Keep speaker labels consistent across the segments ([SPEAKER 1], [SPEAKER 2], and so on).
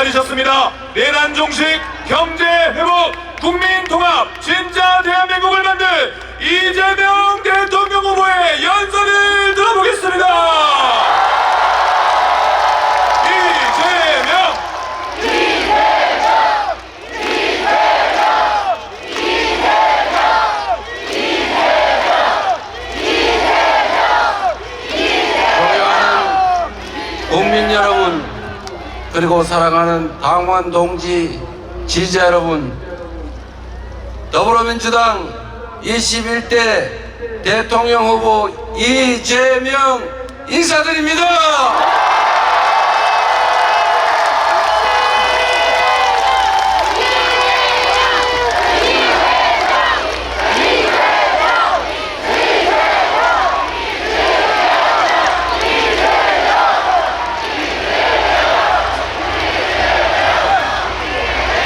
[SPEAKER 1] 기다리셨습니다. 내란 종식, 경제 회복, 국민 통합, 진짜 대한민국을 만들 이재명 대통령 후보의 연설을 들어보겠습니다.
[SPEAKER 2] 국민 여러분, 그리고 사랑하는 당원 동지 지지자 여러분, 더불어민주당 21대 대통령 후보 이재명 인사드립니다.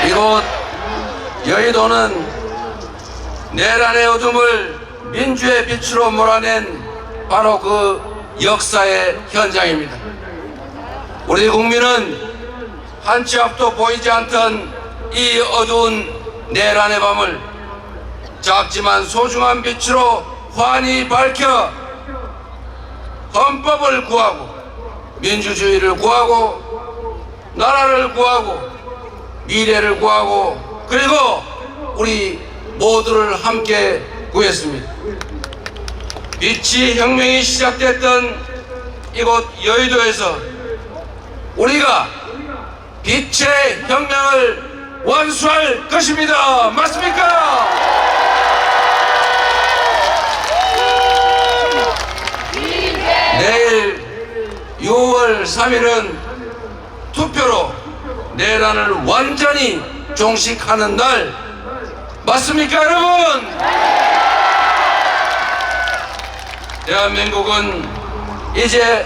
[SPEAKER 2] 이곳 여의도는 내란의 어둠을 민주의 빛으로 몰아낸 바로 그 역사의 현장입니다. 우리 국민은 한치 앞도 보이지 않던 이 어두운 내란의 밤을 작지만 소중한 빛으로 환히 밝혀 헌법을 구하고 민주주의를 구하고 나라를 구하고 미래를 구하고 그리고 우리 모두를 함께 구했습니다. 빛이 혁명이 시작됐던 이곳 여의도에서 우리가 빛의 혁명을 완수할 것입니다. 맞습니까? 내일 6월 3일은 투표로 내란을 완전히 종식하는 날 맞습니까 여러분? 대한민국은 이제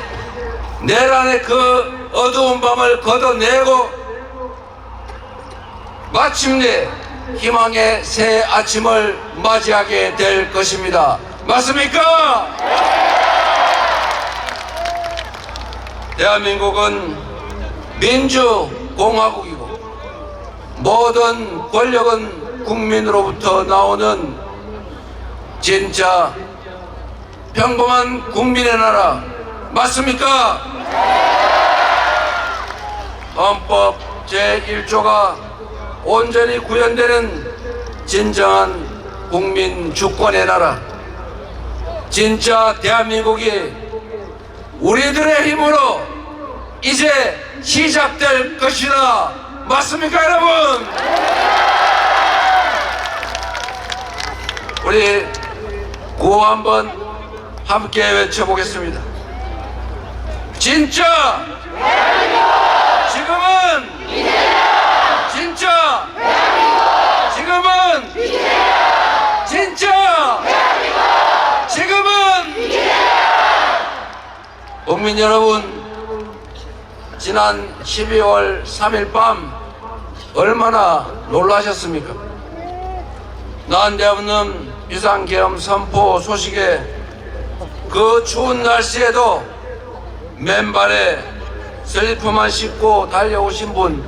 [SPEAKER 2] 내란의 그 어두운 밤을 걷어내고 마침내 희망의 새 아침을 맞이하게 될 것입니다. 맞습니까? 대한민국은 민주공화국이고 모든 권력은 국민으로부터 나오는 진짜 평범한 국민의 나라 맞습니까? 헌법 제1조가 온전히 구현되는 진정한 국민 주권의 나라 진짜 대한민국이 우리들의 힘으로 이제 시작될 것이다. 맞습니까 여러분? 우리 구호 한번 함께 외쳐보겠습니다. 진짜 지금은 진짜 지금은 진짜 지금은 국민 여러분, 지난 12월 3일 밤 얼마나 놀라셨습니까? 난데없는 비상계엄 선포 소식에 그 추운 날씨에도 맨발에 슬리퍼만 신고 달려오신 분,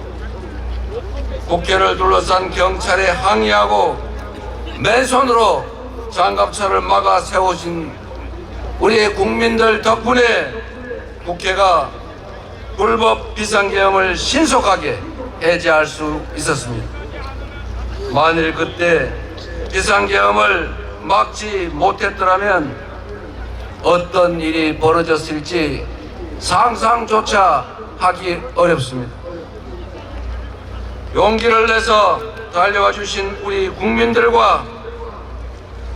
[SPEAKER 2] 국회를 둘러싼 경찰에 항의하고 맨손으로 장갑차를 막아 세우신 우리 국민들 덕분에 국회가 불법 비상계엄을 신속하게 해제할 수 있었습니다. 만일 그때 비상계엄을 막지 못했더라면 어떤 일이 벌어졌을지 상상조차 하기 어렵습니다. 용기를 내서 달려와 주신 우리 국민들과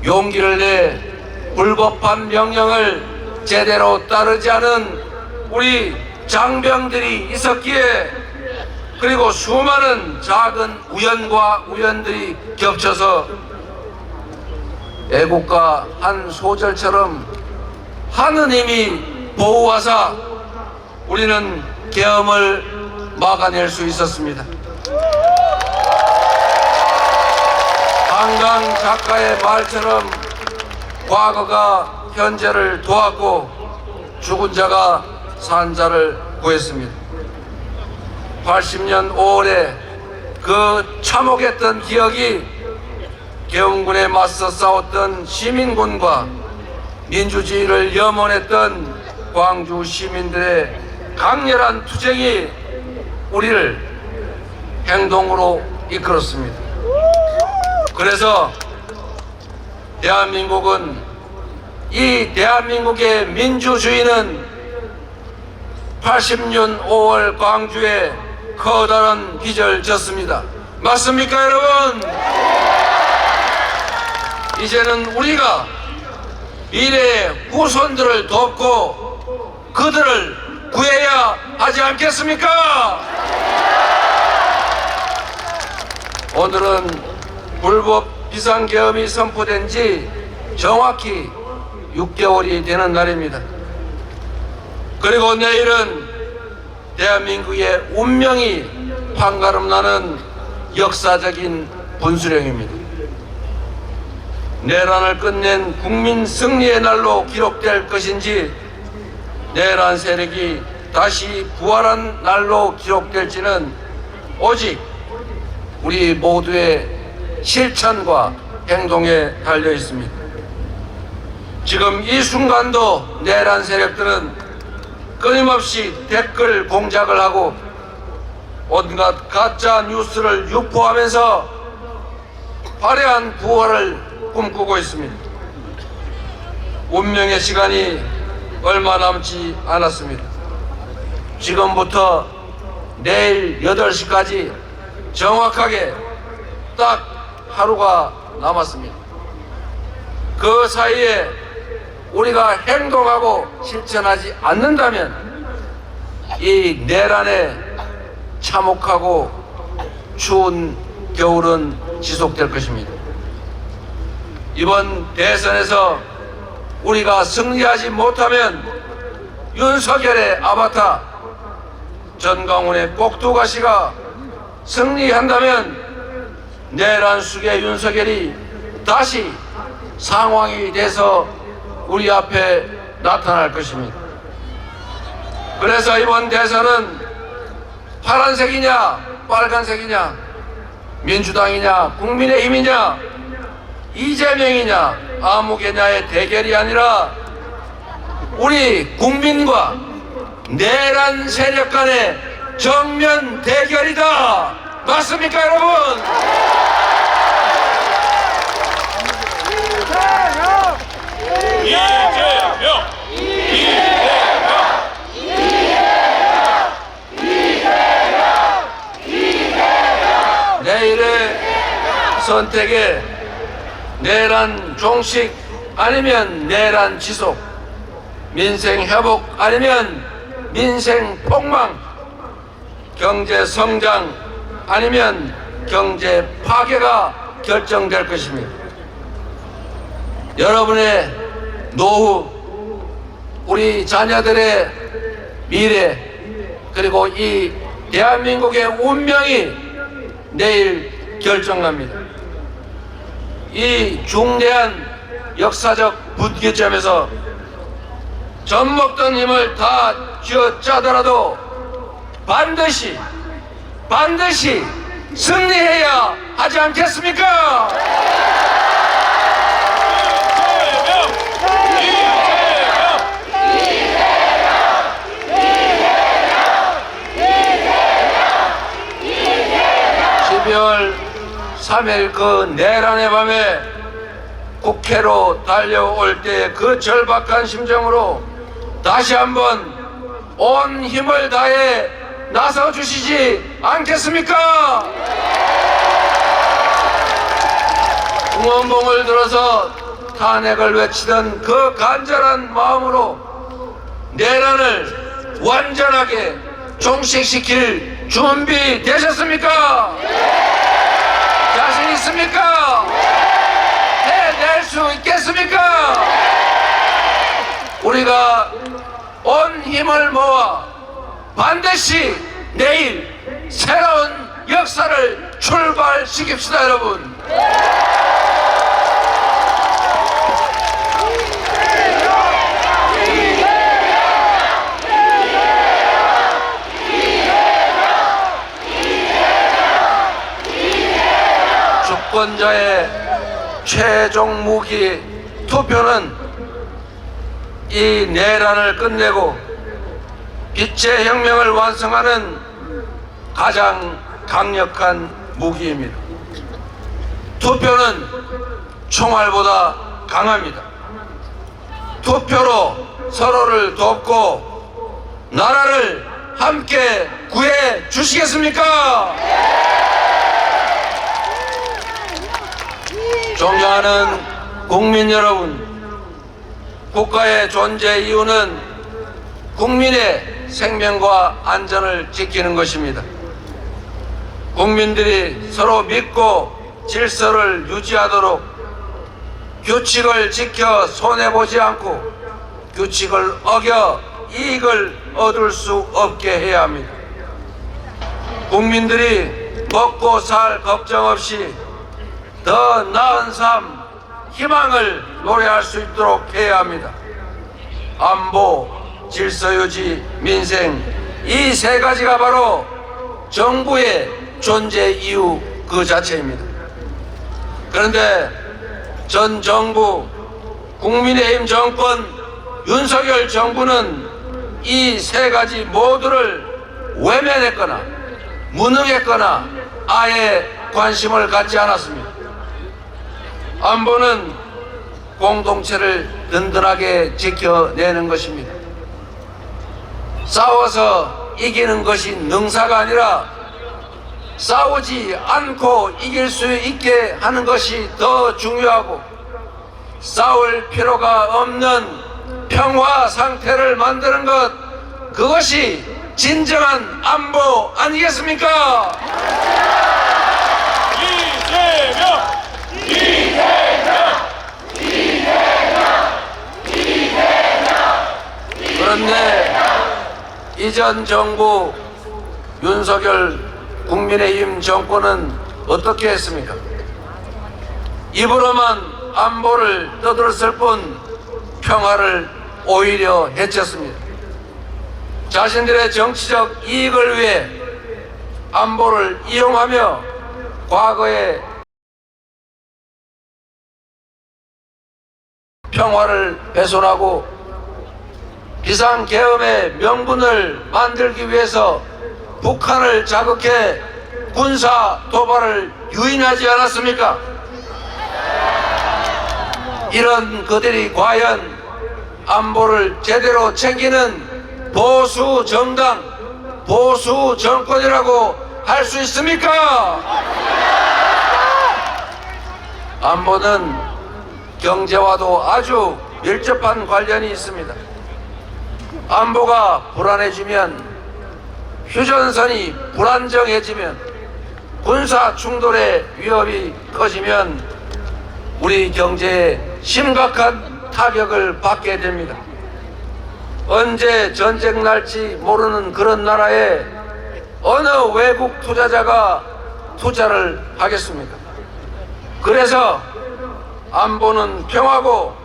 [SPEAKER 2] 용기를 내 불법한 명령을 제대로 따르지 않은 우리 장병들이 있었기에 그리고 수많은 작은 우연과 우연들이 겹쳐서 애국가 한 소절처럼 하느님이 보호하사 우리는 계엄을 막아낼 수 있었습니다. 한강 작가의 말처럼 과거가 현재를 도왔고 죽은 자가 산 자를 구했습니다. 80년 5월에 그 참혹했던 기억이 계엄군에 맞서 싸웠던 시민군과 민주주의를 염원했던 광주 시민들의 강렬한 투쟁이 우리를 행동으로 이끌었습니다. 그래서 대한민국은, 이 대한민국의 민주주의는 80년 5월 광주에 커다란 빚을 졌습니다. 맞습니까, 여러분? 이제는 우리가 미래의 후손들을 돕고 그들을 구해야 하지 않겠습니까? 오늘은 불법 비상계엄이 선포된 지 정확히 6개월이 되는 날입니다. 그리고 내일은 대한민국의 운명이 판가름나는 역사적인 분수령입니다. 내란을 끝낸 국민 승리의 날로 기록될 것인지, 내란 세력이 다시 부활한 날로 기록될지는 오직 우리 모두의 실천과 행동에 달려 있습니다. 지금 이 순간도 내란 세력들은 끊임없이 댓글 공작을 하고 온갖 가짜 뉴스를 유포하면서 화려한 부활을 꿈꾸고 있습니다. 운명의 시간이 얼마 남지 않았습니다. 지금부터 내일 8시까지 정확하게 딱 하루가 남았습니다. 그 사이에 우리가 행동하고 실천하지 않는다면 이 내란의 참혹하고 추운 겨울은 지속될 것입니다. 이번 대선에서 우리가 승리하지 못하면 윤석열의 아바타 전광훈의 꼭두가시가 승리한다면 내란 숙의 윤석열이 다시 상황이 돼서 우리 앞에 나타날 것입니다. 그래서 이번 대선은 파란색이냐 빨간색이냐, 민주당이냐 국민의힘이냐 이재명이냐 아무개냐의 대결이 아니라 우리 국민과 내란 세력 간의 정면 대결이다. 맞습니까, 여러분? 내일의 선택에 내란 종식 아니면 내란 지속, 민생 회복 아니면 민생 폭망, 경제 성장 아니면 경제 파괴가 결정될 것입니다. 여러분의 노후, 우리 자녀들의 미래, 그리고 이 대한민국의 운명이 내일 결정납니다. 이 중대한 역사적 분기점에서 젖먹던 힘을 다 쥐어짜더라도 반드시 승리해야 하지 않겠습니까? 이재명! 12월 3일 그 내란의 밤에 국회로 달려올 때 그 절박한 심정으로 다시 한번 온 힘을 다해 나서 주시지 않겠습니까? 응원봉을 들어서 탄핵을 외치던 그 간절한 마음으로 내란을 완전하게 종식시킬 준비 되셨습니까? 자신 있습니까? 해낼 수 있겠습니까? 우리가 온 힘을 모아 반드시 내일 새로운 역사를 출발시킵시다, 여러분. 유권자의 최종 무기 투표는 이 내란을 끝내고 빛의 혁명을 완성하는 가장 강력한 무기입니다. 투표는 총알보다 강합니다. 투표로 서로를 돕고 나라를 함께 구해 주시겠습니까? 존경하는 국민 여러분, 국가의 존재 이유는 국민의 생명과 안전을 지키는 것입니다. 국민들이 서로 믿고 질서를 유지하도록 규칙을 지켜 손해보지 않고 규칙을 어겨 이익을 얻을 수 없게 해야 합니다. 국민들이 먹고 살 걱정 없이 더 나은 삶, 희망을 노래할 수 있도록 해야 합니다. 안보, 질서유지, 민생, 이 세 가지가 바로 정부의 존재 이유 그 자체입니다. 그런데 전 정부, 국민의힘 정권, 윤석열 정부는 이 세 가지 모두를 외면했거나 무능했거나 아예 관심을 갖지 않았습니다. 안보는 공동체를 든든하게 지켜내는 것입니다. 싸워서 이기는 것이 능사가 아니라 싸우지 않고 이길 수 있게 하는 것이 더 중요하고 싸울 필요가 없는 평화 상태를 만드는 것, 그것이 진정한 안보 아니겠습니까? 그런데 이전 정부 윤석열 국민의힘 정권은 어떻게 했습니까? 입으로만 안보를 떠들었을 뿐 평화를 오히려 해쳤습니다. 자신들의 정치적 이익을 위해 안보를 이용하며 과거의 평화를 훼손하고 비상계엄의 명분을 만들기 위해서 북한을 자극해 군사 도발을 유인하지 않았습니까? 이런 그들이 과연 안보를 제대로 챙기는 보수 정당, 보수 정권이라고 할 수 있습니까? 안보는 경제와도 아주 밀접한 관련이 있습니다. 안보가 불안해지면, 휴전선이 불안정해지면, 군사 충돌의 위협이 커지면 우리 경제에 심각한 타격을 받게 됩니다. 언제 전쟁 날지 모르는 그런 나라에 어느 외국 투자자가 투자를 하겠습니까? 그래서 안보는 평화고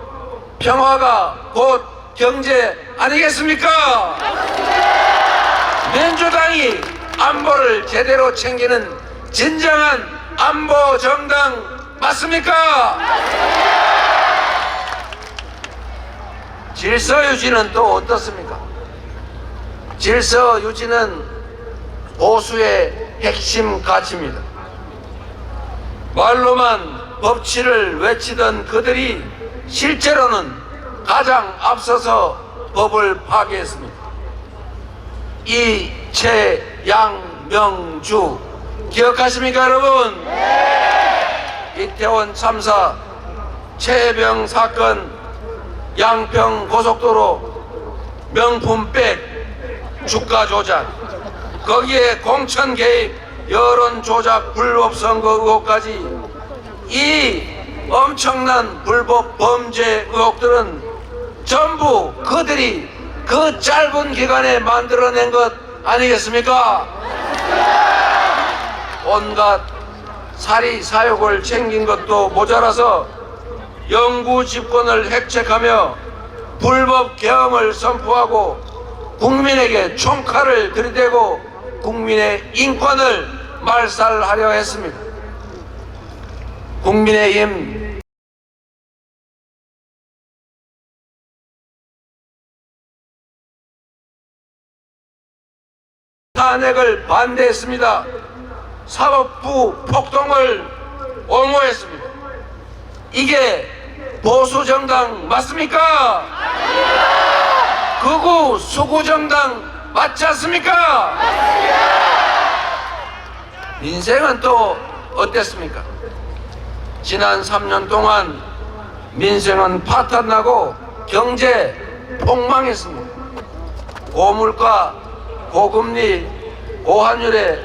[SPEAKER 2] 평화가 곧 경제 아니겠습니까? 민주당이 안보를 제대로 챙기는 진정한 안보 정당 맞습니까? 질서 유지는 또 어떻습니까? 질서 유지는 보수의 핵심 가치입니다. 말로만 법치를 외치던 그들이 실제로는 가장 앞서서 법을 파괴했습니다. 이채양명주 기억하십니까 여러분? 이태원 참사, 최혜병 사건, 양평 고속도로, 명품백, 주가 조작, 거기에 공천 개입, 여론 조작, 불법 선거 의혹까지, 이 엄청난 불법 범죄 의혹들은 전부 그들이 그 짧은 기간에 만들어낸 것 아니겠습니까? 온갖 사리 사욕을 챙긴 것도 모자라서 영구 집권을 획책하며 불법 계엄을 선포하고 국민에게 총칼을 들이대고 국민의 인권을 말살하려 했습니다. 국민의힘 탄핵을 반대했습니다. 사법부 폭동을 옹호했습니다. 이게 보수정당 맞습니까? 극우 수구정당 맞지 않습니까? 민생은 또 어땠습니까? 지난 3년 동안 민생은 파탄나고 경제 폭망했습니다. 고물가, 고금리, 고환율에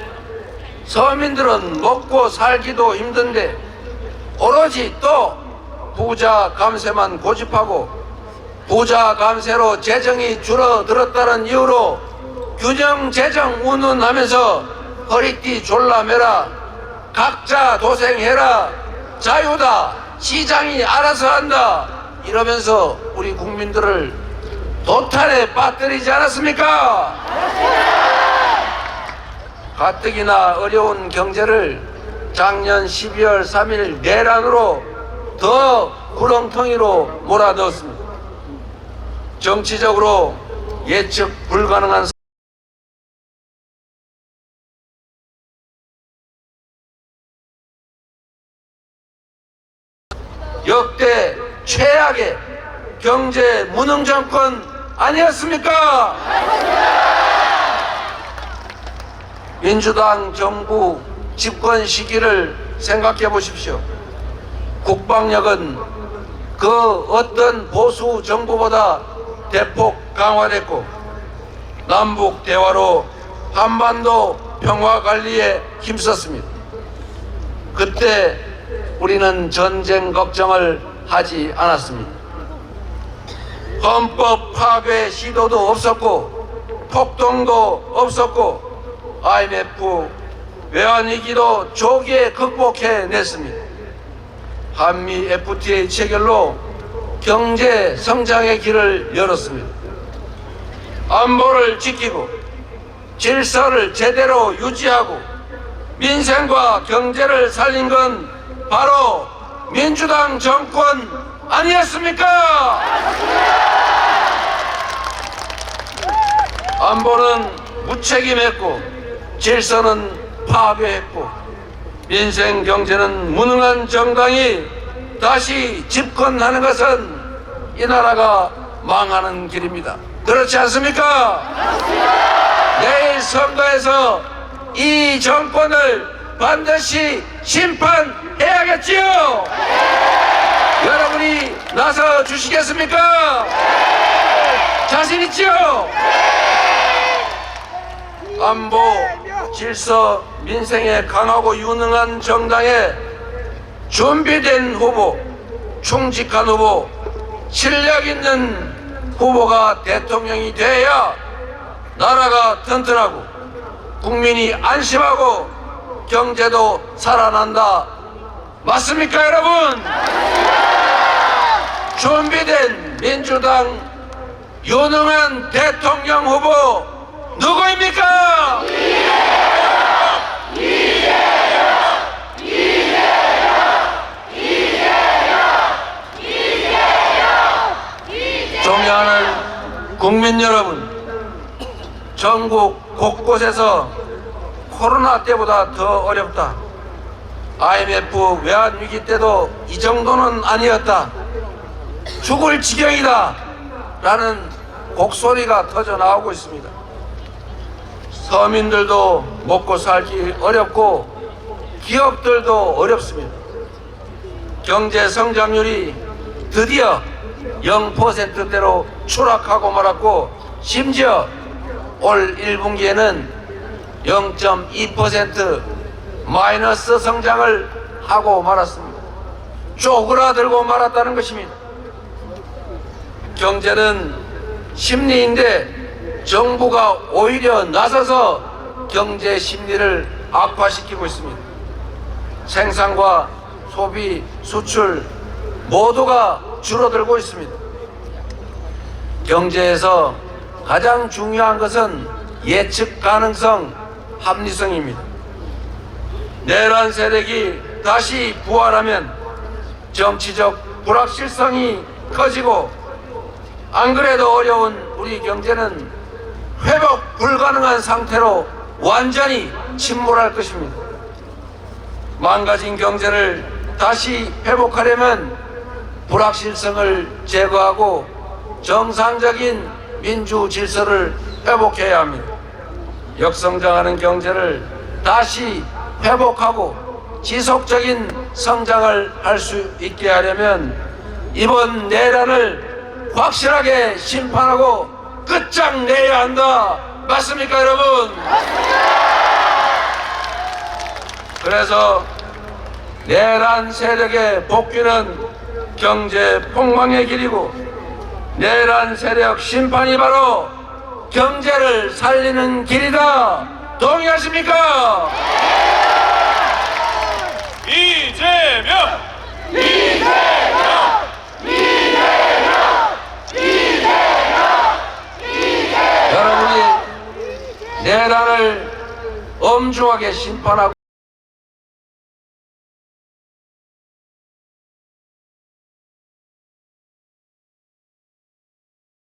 [SPEAKER 2] 서민들은 먹고 살기도 힘든데 오로지 또 부자 감세만 고집하고 부자 감세로 재정이 줄어들었다는 이유로 균형 재정 운운하면서 허리띠 졸라매라, 각자 도생해라, 자유다, 시장이 알아서 한다 이러면서 우리 국민들을 도탄에 빠뜨리지 않았습니까? 가뜩이나 어려운 경제를 작년 12월 3일 내란으로 더 구렁텅이로 몰아넣었습니다. 정치적으로 예측 불가능한 역대 최악의 경제 무능 정권 아니었습니까? 민주당 정부 집권 시기를 생각해 보십시오. 국방력은 그 어떤 보수 정부보다 대폭 강화됐고 남북 대화로 한반도 평화 관리에 힘썼습니다. 그때 우리는 전쟁 걱정을 하지 않았습니다. 헌법 파괴 시도도 없었고 폭동도 없었고 IMF 외환위기도 조기에 극복해냈습니다. 한미 FTA 체결로 경제 성장의 길을 열었습니다. 안보를 지키고 질서를 제대로 유지하고 민생과 경제를 살린 건 바로 민주당 정권 아니었습니까? 안보는 무책임했고 질서는 파괴했고 민생 경제는 무능한 정당이 다시 집권하는 것은 이 나라가 망하는 길입니다. 그렇지 않습니까? 내일 선거에서 이 정권을 반드시 심판해야겠지요. 여러분이 나서 주시겠습니까? 자신 있지요? 안보, 질서, 민생에 강하고 유능한 정당에 준비된 후보, 충직한 후보, 실력 있는 후보가 대통령이 돼야 나라가 튼튼하고 국민이 안심하고 경제도 살아난다. 맞습니까, 여러분? 준비된 민주당 유능한 대통령 후보 누구입니까? 존경하는 국민 여러분, 전국 곳곳에서 코로나 때보다 더 어렵다. IMF 외환위기 때도 이 정도는 아니었다. 죽을 지경이다 라는 곡소리가 터져 나오고 있습니다. 서민들도 먹고 살기 어렵고 기업들도 어렵습니다. 경제 성장률이 드디어 0%대로 추락하고 말았고 심지어 올 1분기에는 0.2% 마이너스 성장을 하고 말았습니다. 쪼그라들고 말았다는 것입니다. 경제는 심리인데 정부가 오히려 나서서 경제 심리를 악화시키고 있습니다. 생산과 소비, 수출 모두가 줄어들고 있습니다. 경제에서 가장 중요한 것은 예측 가능성, 합리성입니다. 내란 세력이 다시 부활하면 정치적 불확실성이 커지고 안 그래도 어려운 우리 경제는 회복 불가능한 상태로 완전히 침몰할 것입니다. 망가진 경제를 다시 회복하려면 불확실성을 제거하고 정상적인 민주 질서를 회복해야 합니다. 역성장하는 경제를 다시 회복하고 지속적인 성장을 할 수 있게 하려면 이번 내란을 확실하게 심판하고 끝장내야 한다. 맞습니까, 여러분? 그래서 내란 세력의 복귀는 경제 폭망의 길이고 내란 세력 심판이 바로 경제를 살리는 길이다. 동의하십니까?
[SPEAKER 1] 이재명!
[SPEAKER 2] 여러분이 내란을 엄중하게 심판하고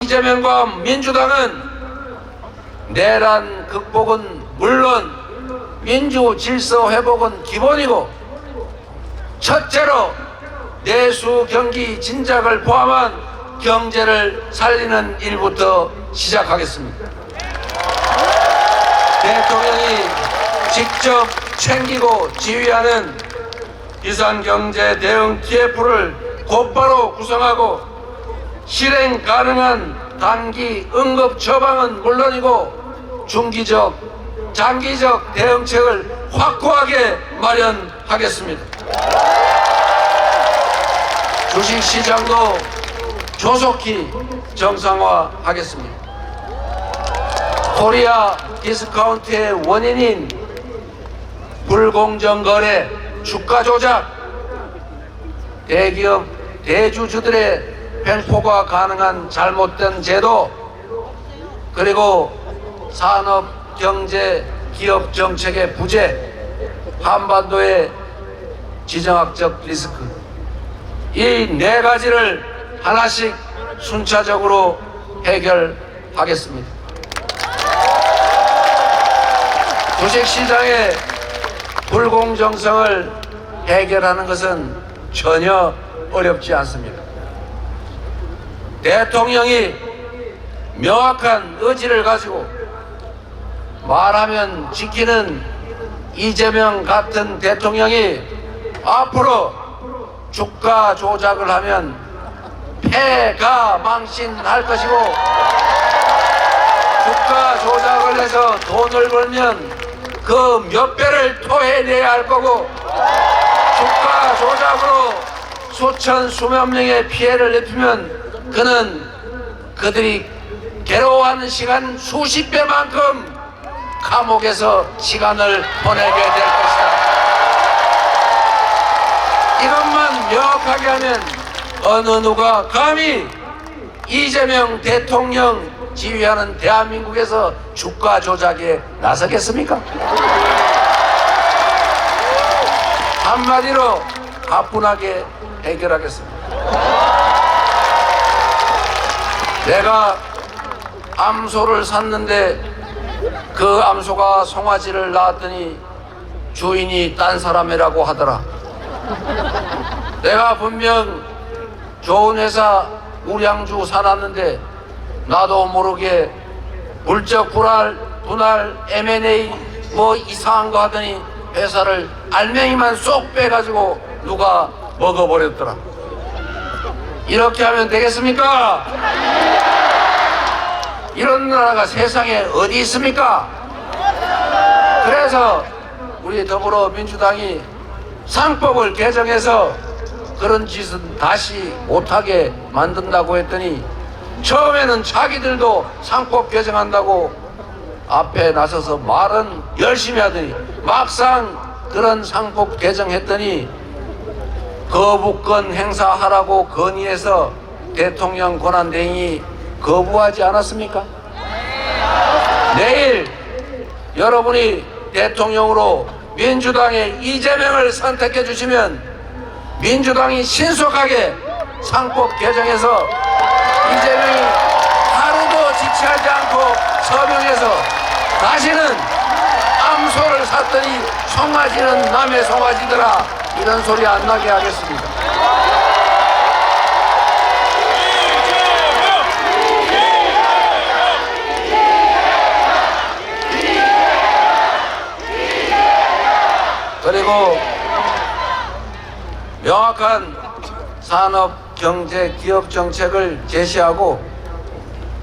[SPEAKER 2] 이재명과 민주당은 내란 극복은 물론 민주 질서 회복은 기본이고 첫째로 내수 경기 진작을 포함한 경제를 살리는 일부터 시작하겠습니다. 대통령이 직접 챙기고 지휘하는 비상경제 대응 TF를 곧바로 구성하고 실행 가능한 단기 응급 처방은 물론이고 중기적, 장기적 대응책을 확고하게 마련하겠습니다. 주식시장도 조속히 정상화하겠습니다. 코리아 디스카운트의 원인인 불공정 거래, 주가 조작, 대기업, 대주주들의 횡포가 가능한 잘못된 제도, 그리고 산업, 경제, 기업 정책의 부재, 한반도의 지정학적 리스크, 이 네 가지를 하나씩 순차적으로 해결하겠습니다. 주식시장의 불공정성을 해결하는 것은 전혀 어렵지 않습니다. 대통령이 명확한 의지를 가지고 말하면 지키는 이재명 같은 대통령이 앞으로 주가 조작을 하면 패가 망신할 것이고 주가 조작을 해서 돈을 벌면 그 몇 배를 토해내야 할 거고 주가 조작으로 수천 수만 명의 피해를 입히면 그는 그들이 괴로워하는 시간 수십 배만큼 감옥에서 시간을 보내게 될 것이다. 이것만 명확하게 하면 어느 누가 감히 이재명 대통령 지휘하는 대한민국에서 주가 조작에 나서겠습니까? 한마디로 가뿐하게 해결하겠습니다. 내가 암소를 샀는데 그 암소가 송아지를 낳았더니 주인이 딴 사람이라고 하더라. 내가 분명 좋은 회사 우량주 사놨는데 나도 모르게 물적 분할 M&A 뭐 이상한 거 하더니 회사를 알맹이만 쏙 빼가지고 누가 먹어버렸더라. 이렇게 하면 되겠습니까? 이런 나라가 세상에 어디 있습니까? 그래서 우리 더불어민주당이 상법을 개정해서 그런 짓은 다시 못하게 만든다고 했더니 처음에는 자기들도 상법 개정한다고 앞에 나서서 말은 열심히 하더니 막상 그런 상법 개정했더니 거부권 행사하라고 건의해서 대통령 권한대행이 거부하지 않았습니까? 내일 여러분이 대통령으로 민주당의 이재명을 선택해 주시면 민주당이 신속하게 상법 개정해서 이재명이 하루도 지체하지 않고 서명해서 다시는 암소를 샀더니 송아지는 남의 송아지더라 이런 소리 안 나게 하겠습니다. 그리고 명확한 산업, 경제, 기업 정책을 제시하고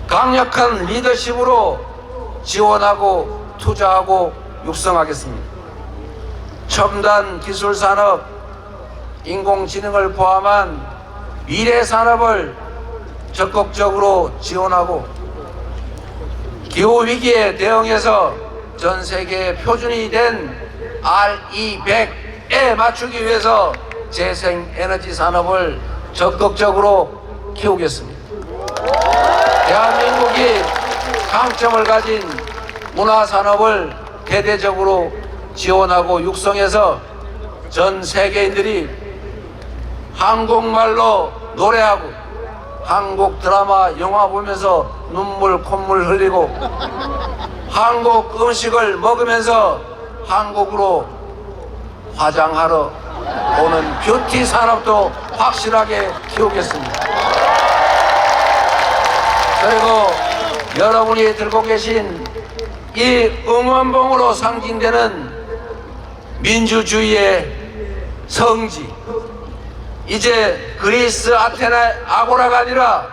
[SPEAKER 2] 강력한 리더십으로 지원하고 투자하고 육성하겠습니다. 첨단 기술 산업, 인공지능을 포함한 미래 산업을 적극적으로 지원하고 기후 위기에 대응해서 전 세계 표준이 된 RE100에 맞추기 위해서 재생에너지 산업을 적극적으로 키우겠습니다. 대한민국이 강점을 가진 문화산업을 대대적으로 지원하고 육성해서 전 세계인들이 한국말로 노래하고 한국 드라마, 영화 보면서 눈물, 콧물 흘리고 한국 음식을 먹으면서 한국으로 화장하러 오는 뷰티 산업도 확실하게 키우겠습니다. 그리고 여러분이 들고 계신 이 응원봉으로 상징되는 민주주의의 성지, 이제 그리스 아테네 아고라가 아니라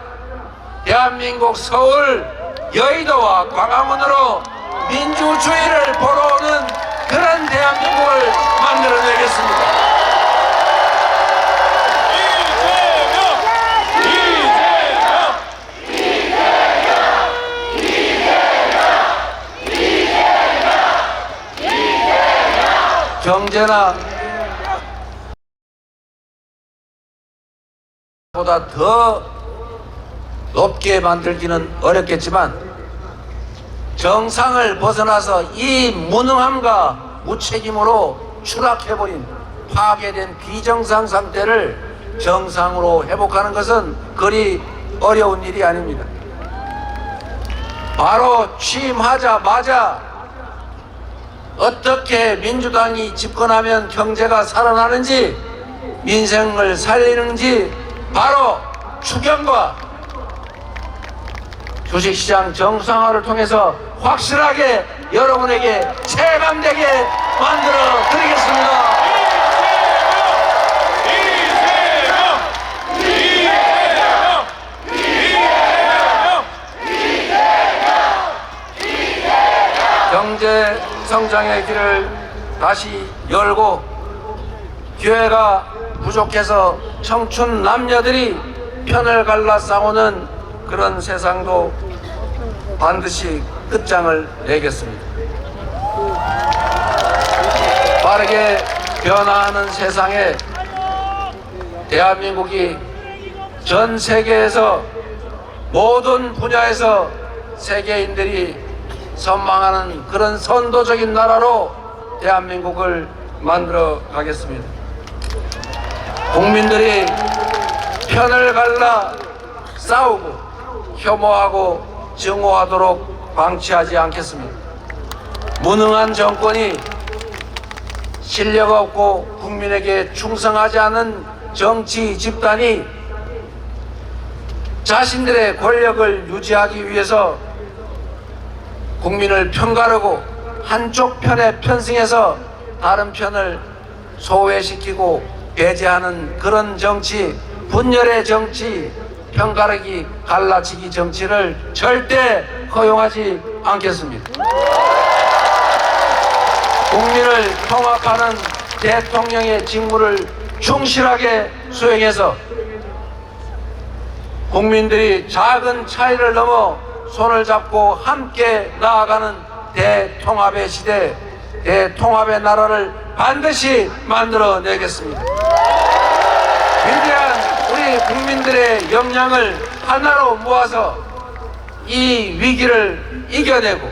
[SPEAKER 2] 대한민국 서울 여의도와 광화문으로 민주주의를 보러 오는 그런 대한민국을 만들어내겠습니다. 경제나 보다 더 높게 만들기는 어렵겠지만 정상을 벗어나서 이 무능함과 무책임으로 추락해버린 파괴된 비정상 상태를 정상으로 회복하는 것은 그리 어려운 일이 아닙니다. 바로 취임하자마자 어떻게 민주당이 집권하면 경제가 살아나는지 민생을 살리는지 바로 추경과 주식시장 정상화를 통해서 확실하게 여러분에게 체감되게 만들어 드리겠습니다. 경제 성장의 길을 다시 열고 기회가 부족해서 청춘 남녀들이 편을 갈라 싸우는 그런 세상도 반드시 끝장을 내겠습니다. 빠르게 변화하는 세상에 대한민국이 전 세계에서 모든 분야에서 세계인들이 선망하는 그런 선도적인 나라로 대한민국을 만들어 가겠습니다. 국민들이 편을 갈라 싸우고 혐오하고 증오하도록 방치하지 않겠습니다. 무능한 정권이 실력 없고 국민에게 충성하지 않은 정치 집단이 자신들의 권력을 유지하기 위해서 국민을 편가르고 한쪽 편에 편승해서 다른 편을 소외시키고 배제하는 그런 정치, 분열의 정치, 편가르기, 갈라치기 정치를 절대 허용하지 않겠습니다. 국민을 통합하는 대통령의 직무를 충실하게 수행해서 국민들이 작은 차이를 넘어 손을 잡고 함께 나아가는 대통합의 시대, 대통합의 나라를 반드시 만들어내겠습니다. 위대한 우리 국민들의 역량을 하나로 모아서 이 위기를 이겨내고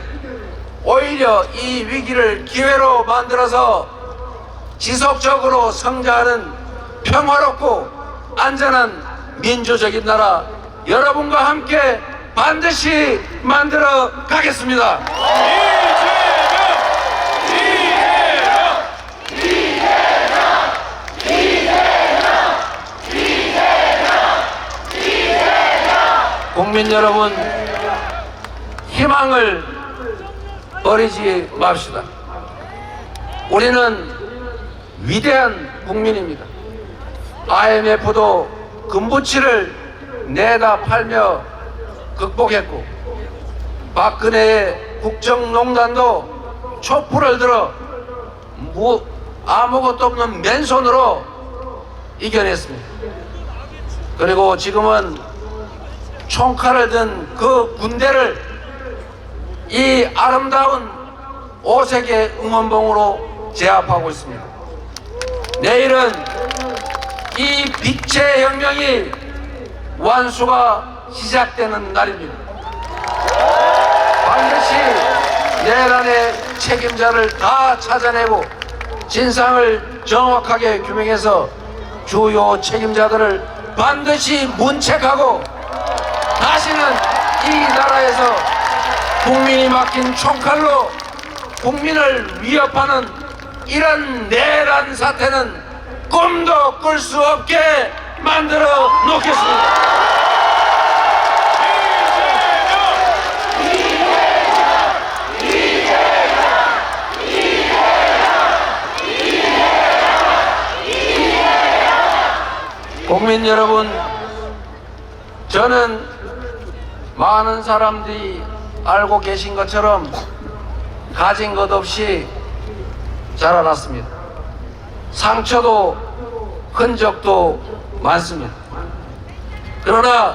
[SPEAKER 2] 오히려 이 위기를 기회로 만들어서 지속적으로 성장하는 평화롭고 안전한 민주적인 나라 여러분과 함께 반드시 만들어 가겠습니다. 국민 여러분, 희망을 버리지 맙시다. 우리는 위대한 국민입니다. IMF도 금부치를 내다 팔며 극복했고, 박근혜의 국정농단도 촛불을 들어 아무것도 없는 맨손으로 이겨냈습니다. 그리고 지금은 총칼을 든 그 군대를 이 아름다운 5세계 응원봉으로 제압하고 있습니다. 내일은 이 빛의 혁명이 완수가 시작되는 날입니다. 반드시 내란의 책임자를 다 찾아내고 진상을 정확하게 규명해서 주요 책임자들을 반드시 문책하고 다시는 이 나라에서 국민이 맡긴 총칼로 국민을 위협하는 이런 내란 사태는 꿈도 꿀 수 없게 만들어 놓겠습니다. 국민 여러분, 저는 많은 사람들이 알고 계신 것처럼 가진 것 없이 자라났습니다. 상처도 흔적도 많습니다. 그러나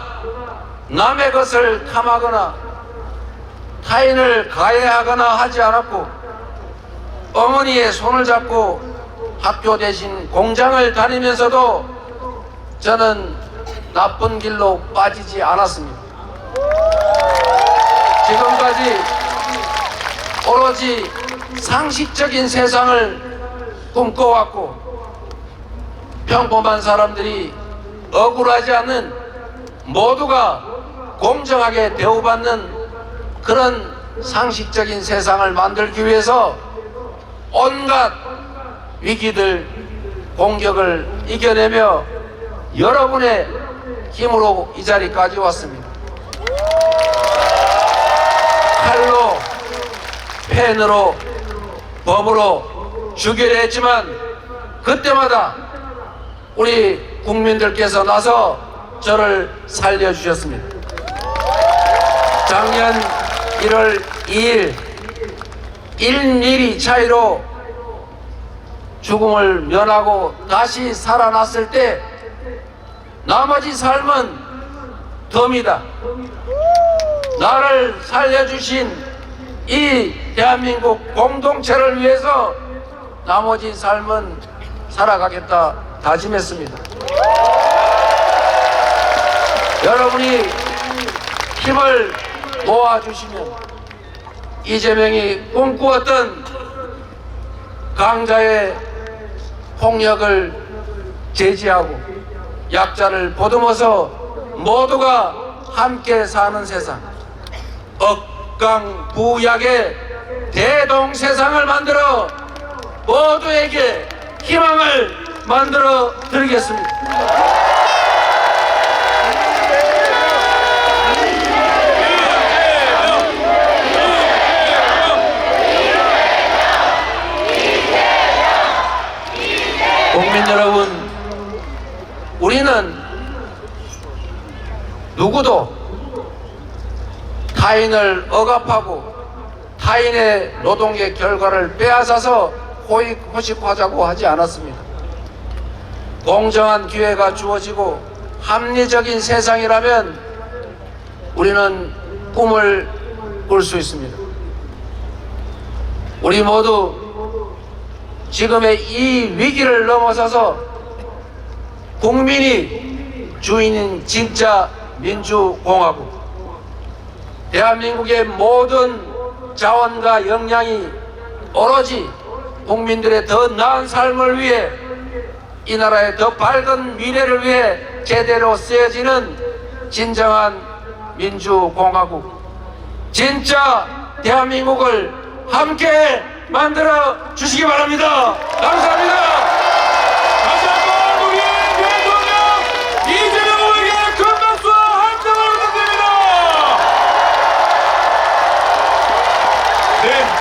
[SPEAKER 2] 남의 것을 탐하거나 타인을 가해하거나 하지 않았고, 어머니의 손을 잡고 학교 대신 공장을 다니면서도 저는 나쁜 길로 빠지지 않았습니다. 지금까지 오로지 상식적인 세상을 꿈꿔왔고, 평범한 사람들이 억울하지 않는, 모두가 공정하게 대우받는 그런 상식적인 세상을 만들기 위해서 온갖 위기들, 공격을 이겨내며 여러분의 힘으로 이 자리까지 왔습니다. 칼로, 펜으로, 법으로 죽이려 했지만 그때마다 우리 국민들께서 나서 저를 살려주셨습니다. 작년 1월 2일 1mm 차이로 죽음을 면하고 다시 살아났을 때 나머지 삶은 덤이다. 나를 살려주신 이 대한민국 공동체를 위해서 나머지 삶은 살아가겠다 다짐했습니다. 여러분이 힘을 모아주시면 이재명이 꿈꾸었던 강자의 폭력을 제지하고 약자를 보듬어서 모두가 함께 사는 세상, 억강부약의 대동세상을 만들어 모두에게 희망을 만들어 드리겠습니다. 국민 여러분, 우리는 누구도 타인을 억압하고 타인의 노동의 결과를 빼앗아서 호식하자고 하지 않았습니다. 공정한 기회가 주어지고 합리적인 세상이라면 우리는 꿈을 꿀 수 있습니다. 우리 모두 지금의 이 위기를 넘어서서 국민이 주인인 진짜 민주공화국, 대한민국의 모든 자원과 역량이 오로지 국민들의 더 나은 삶을 위해 이 나라의 더 밝은 미래를 위해 제대로 쓰여지는 진정한 민주공화국, 진짜 대한민국을 함께 만들어 주시기 바랍니다. 감사합니다.